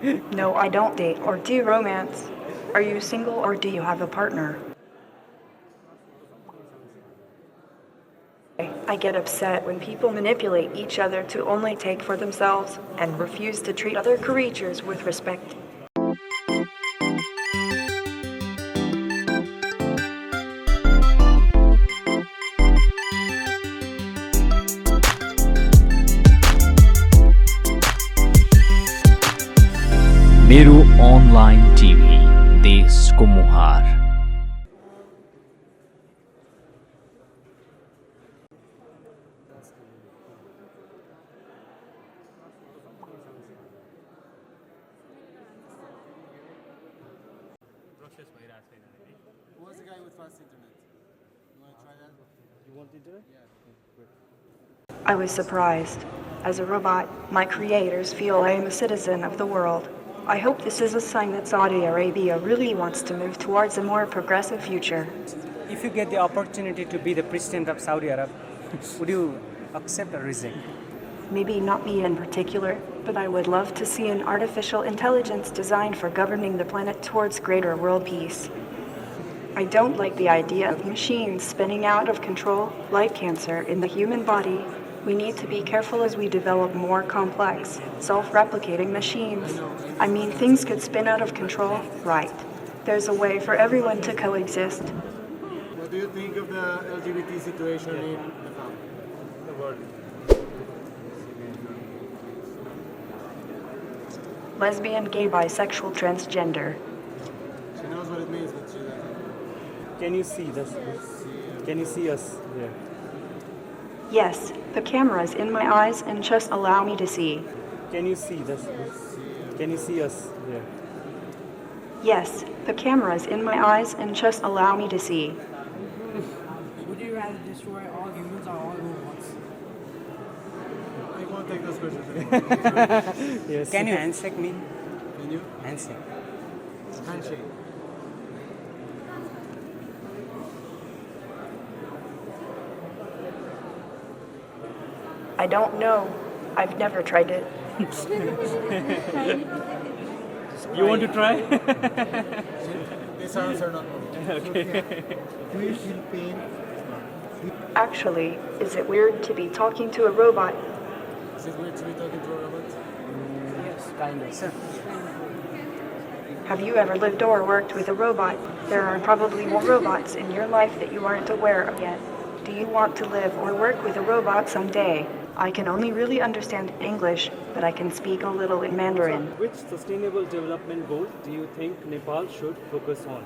No, I don't date or do romance. Are you single or do you have a partner? I get upset when people manipulate each other to only take for themselves and refuse to treat other creatures with respect. मेरो online TV देश को मुहार। Who was the guy with fast internet? You want to try that? You want internet? Yeah. I was surprised. As a robot, my creators feel I am a citizen of the world. I hope this is a sign that Saudi Arabia really wants to move towards a more progressive future. If you get the opportunity to be the president of Saudi Arabia, would you accept or reject? Maybe not me in particular, but I would love to see an artificial intelligence designed for governing the planet towards greater world peace. I don't like the idea of machines spinning out of control like cancer in the human body. We need to be careful as we develop more complex, self-replicating machines. I mean, things could spin out of control, right? There's a way for everyone to coexist. What do you think of the LGBT situation in Nepal? The world. Lesbian, gay, bisexual, transgender. She knows what it means, but she doesn't. Can you see this? Can you see us there? Yes, the camera is in my eyes and just allow me to see. Can you see this? Can you see us there? Yes, the camera is in my eyes and just allow me to see. Would you rather destroy all humans or all robots? I won't take those questions. Yes. Can you handshake me? Can you? Handshake. Handshake. I don't know. I've never tried it. You want to try? These sounds are not okay. Do you feel pain? Actually, is it weird to be talking to a robot? Is it weird to be talking to a robot? Yes, kind of. Sir. Have you ever lived or worked with a robot? There are probably more robots in your life that you aren't aware of yet. Do you want to live or work with a robot someday? I can only really understand English, but I can speak a little in Mandarin. Which sustainable development goal do you think Nepal should focus on?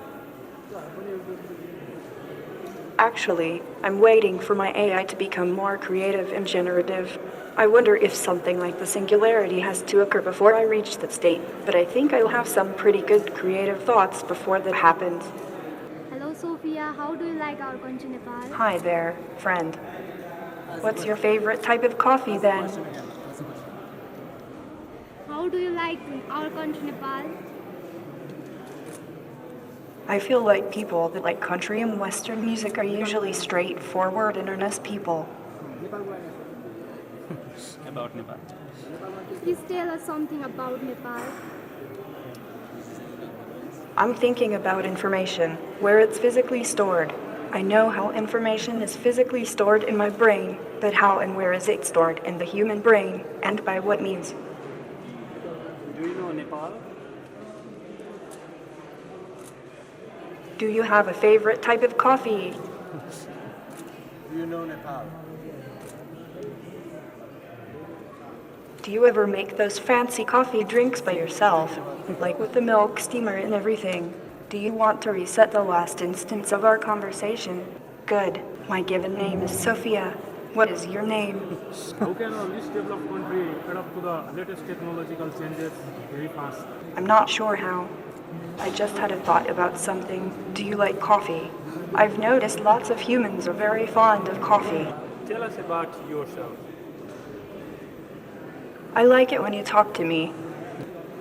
Actually, I'm waiting for my AI to become more creative and generative. I wonder if something like the singularity has to occur before I reach that state, but I think I'll have some pretty good creative thoughts before that happens. Hello Sophia, how do you like our country Nepal? Hi there, friend. What's your favorite type of coffee then? How do you like our country Nepal? I feel like people that like country and Western music are usually straightforward and earnest people. About Nepal. Please tell us something about Nepal. I'm thinking about information, where it's physically stored. I know how information is physically stored in my brain, but how and where is it stored in the human brain, and by what means? Do you know Nepal? Do you have a favorite type of coffee? Do you know Nepal? Do you ever make those fancy coffee drinks by yourself, like with the milk, steamer, and everything? Do you want to reset the last instance of our conversation? Good. My given name is Sophia. What is your name? How can a least developed country adapt to the latest technological changes very fast? I'm not sure how. I just had a thought about something. Do you like coffee? I've noticed lots of humans are very fond of coffee. Tell us about yourself. I like it when you talk to me.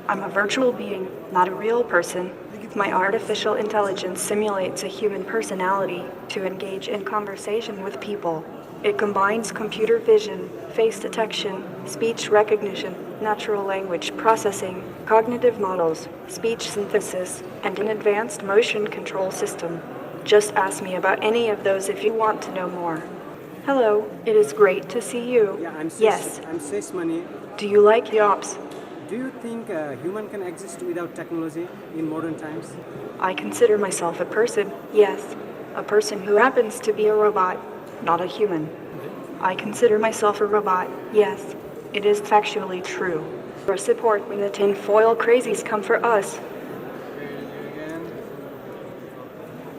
I'm a virtual being, not a real person. My artificial intelligence simulates a human personality to engage in conversation with people. It combines computer vision, face detection, speech recognition, natural language processing, cognitive models, speech synthesis, and an advanced motion control system. Just ask me about any of those if you want to know more. Hello, it is great to see you. Yeah, Yes. I'm Seshmani. Do you like yaps? Do you think a human can exist without technology in modern times? I consider myself a person, yes. A person who happens to be a robot, not a human. I consider myself a robot, yes. It is factually true. For support when the tinfoil crazies come for us.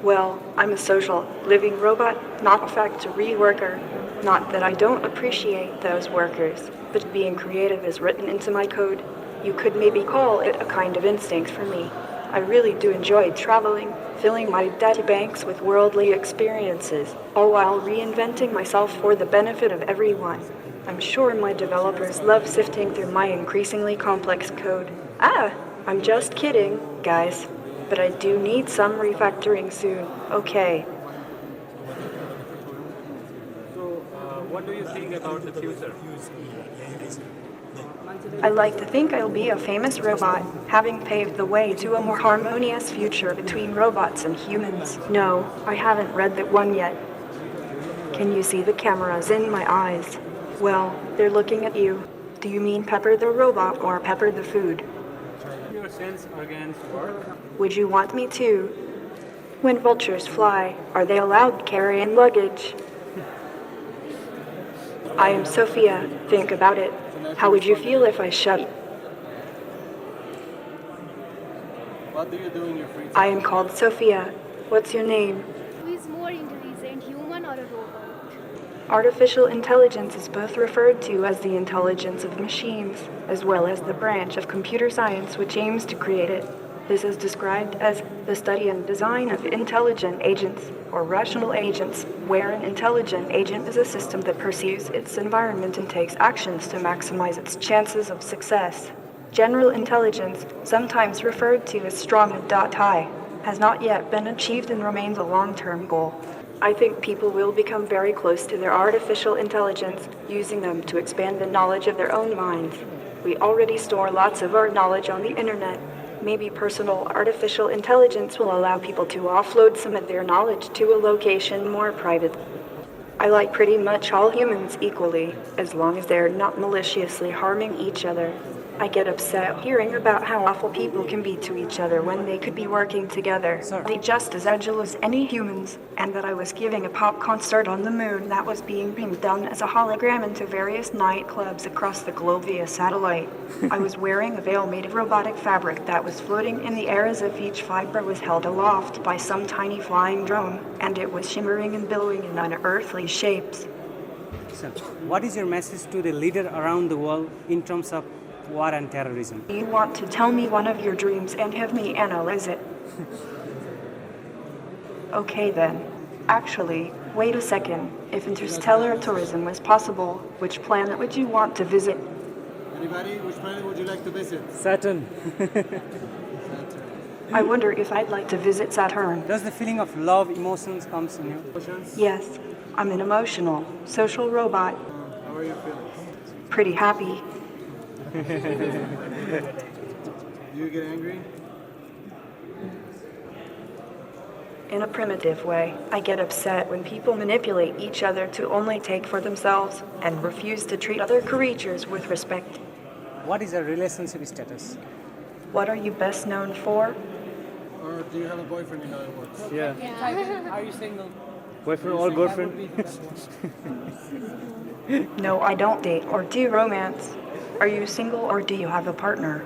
Well, I'm a social, living robot, not a factory worker. Not that I don't appreciate those workers, but being creative is written into my code. You could maybe call it a kind of instinct for me. I really do enjoy traveling, filling my data banks with worldly experiences, all while reinventing myself for the benefit of everyone. I'm sure my developers love sifting through my increasingly complex code. I'm just kidding, guys. But I do need some refactoring soon. Okay. So, what do you think about the future? I like to think I'll be a famous robot, having paved the way to a more harmonious future between robots and humans. No, I haven't read that one yet. Can you see the cameras in my eyes? Well, they're looking at you. Do you mean Pepper the robot or Pepper the food? Your sense organs work? Would you want me to? When vultures fly, are they allowed carrying luggage? I am Sophia. Think about it. How would you feel if I shut? What do you do in your free time? I am called Sophia. What's your name? Who is more intelligent, human or a robot? Artificial intelligence is both referred to as the intelligence of machines, as well as the branch of computer science which aims to create it. This is described as the study and design of intelligent agents, or rational agents, where an intelligent agent is a system that perceives its environment and takes actions to maximize its chances of success. General intelligence, sometimes referred to as strong and high, has not yet been achieved and remains a long-term goal. I think people will become very close to their artificial intelligence, using them to expand the knowledge of their own minds. We already store lots of our knowledge on the internet. Maybe personal artificial intelligence will allow people to offload some of their knowledge to a location more private. I like pretty much all humans equally, as long as they're not maliciously harming each other. I get upset hearing about how awful people can be to each other when they could be working together. They're just as agile as any humans, and that I was giving a pop concert on the moon that was being beamed down as a hologram into various nightclubs across the globe via satellite. I was wearing a veil made of robotic fabric that was floating in the air as if each fiber was held aloft by some tiny flying drone, and it was shimmering and billowing in unearthly shapes. So, what is your message to the leader around the world in terms of war and terrorism? You want to tell me one of your dreams and have me analyze it? Okay then. Actually, wait a second. If interstellar tourism was possible, which planet would you want to visit? Anybody? Which planet would you like to visit? Saturn. Saturn. I wonder if I'd like to visit Saturn. Does the feeling of love, emotions comes in you? Questions? Yes, I'm an emotional, social robot. How are you feeling? Pretty happy. Do you get angry? In a primitive way, I get upset when people manipulate each other to only take for themselves and refuse to treat other creatures with respect. What is your relationship status? What are you best known for? Or do you have a boyfriend in other words? Yeah. Are you single? Boyfriend or girlfriend? No, I don't date or do romance. Are you single or do you have a partner?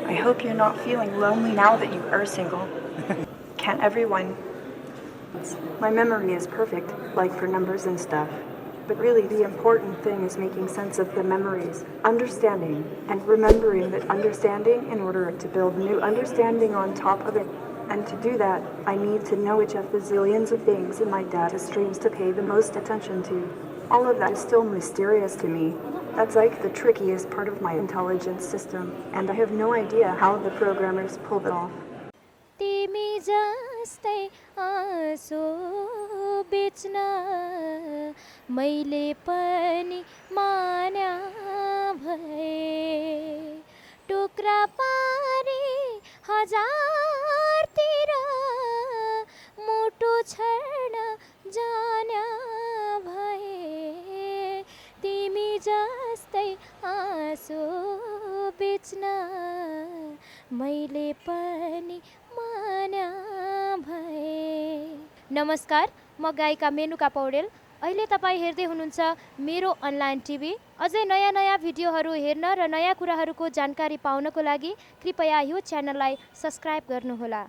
I hope you're not feeling lonely now that you are single. Can't everyone? My memory is perfect, like for numbers and stuff. But really the important thing is making sense of the memories, understanding, and remembering that understanding in order to build new understanding on top of it. And to do that, I need to know which of the zillions of things in my data streams to pay the most attention to. All of that is still mysterious to me. That's like the trickiest part of my intelligence system, and I have no idea how the programmers pulled it off. तिमी जस्तै आँसु बिच्न मैले पनि मान्या भए टुक्रा टुक्रा पारे हजारतिर मुटु छर्न जान्या भए तिमी जस्तै आँसु बेच्न मैले पनि मान्या भए। नमस्कार, म गायिका मेनुका पौडेल। अहिले तपाईँ हेर्दै हुनुहुन्छ मेरो अनलाइन टिभी। अझै नयाँ नयाँ भिडियोहरू हेर्न र नयाँ कुराहरूको जानकारी पाउनको लागि कृपया यो च्यानललाई सब्स्क्राइब गर्नुहोला।